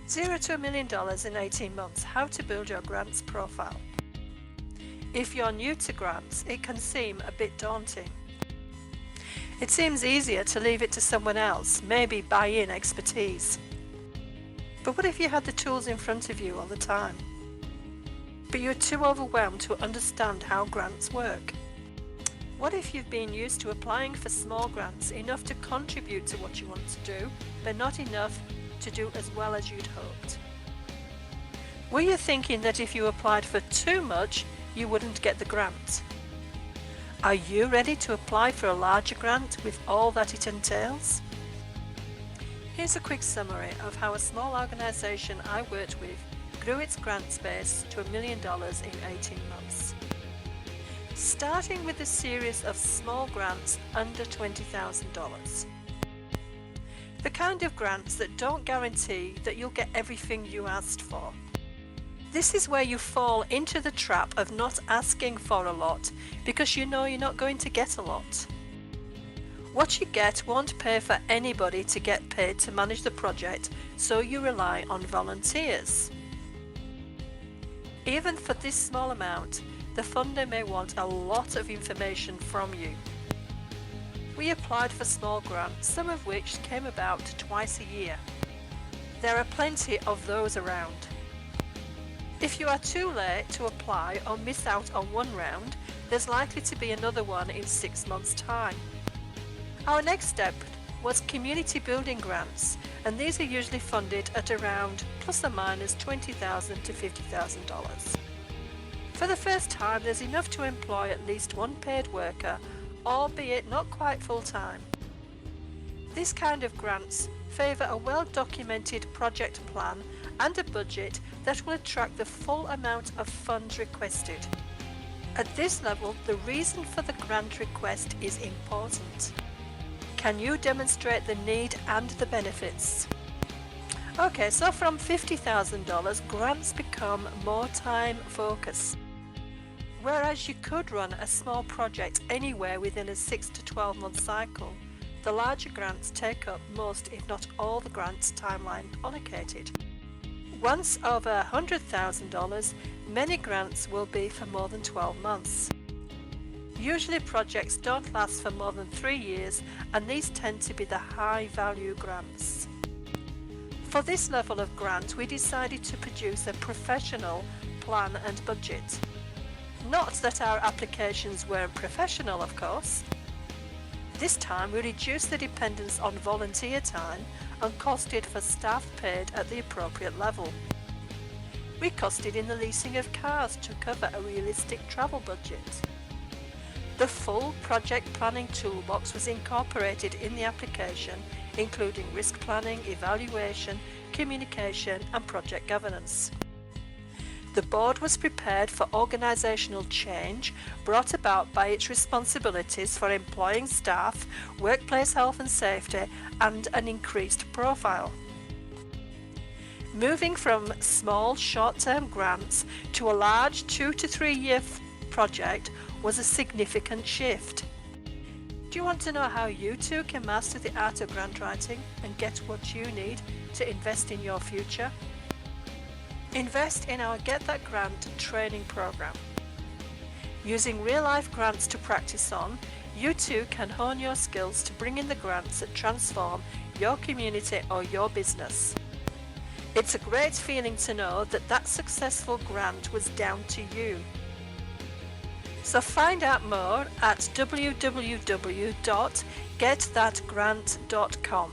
0 to $1 million in 18 months, how to build your grants profile. If you're new to grants, it can seem a bit daunting. It seems easier to leave it to someone else, maybe buy in expertise. But what if you had the tools in front of you all the time, but you're too overwhelmed to understand how grants work? What if you've been used to applying for small grants enough to contribute to what you want to do, but not enough to do as well as you'd hoped? Were you thinking that if you applied for too much, you wouldn't get the grant? Are you ready to apply for a larger grant with all that it entails? Here's a quick summary of how a small organisation I worked with grew its grant space to $1 million in 18 months. Starting with a series of small grants under $20,000. The kind of grants that don't guarantee that you'll get everything you asked for. This is where you fall into the trap of not asking for a lot because you know you're not going to get a lot. What you get won't pay for anybody to get paid to manage the project, so you rely on volunteers. Even for this small amount, the funder may want a lot of information from you. We applied for small grants, some of which came about twice a year. There are plenty of those around. If you are too late to apply or miss out on one round, there's likely to be another one in 6 months' time. Our next step was community building grants, and these are usually funded at around plus or minus $20,000 to $50,000. For the first time, there's enough to employ at least one paid worker, albeit not quite full-time. This kind of grants favour a well-documented project plan and a budget that will attract the full amount of funds requested. At this level, the reason for the grant request is important. Can you demonstrate the need and the benefits? Okay, so from $50,000, grants become more time focused. Whereas you could run a small project anywhere within a 6 to 12 month cycle, the larger grants take up most, if not all, the grants timeline allocated. Once over $100,000, many grants will be for more than 12 months. Usually projects don't last for more than 3 years, and these tend to be the high value grants. For this level of grant, we decided to produce a professional plan and budget. Not that our applications weren't professional, of course. This time we reduced the dependence on volunteer time and costed for staff paid at the appropriate level. We costed in the leasing of cars to cover a realistic travel budget. The full project planning toolbox was incorporated in the application, including risk planning, evaluation, communication and project governance. The board was prepared for organisational change brought about by its responsibilities for employing staff, workplace health and safety, and an increased profile. Moving from small short-term grants to a large 2 to 3 year project was a significant shift. Do you want to know how you too can master the art of grant writing and get what you need to invest in your future? Invest in our Get That Grant training program. Using real-life grants to practice on, you too can hone your skills to bring in the grants that transform your community or your business. It's a great feeling to know that that successful grant was down to you. So find out more at www.getthatgrant.com.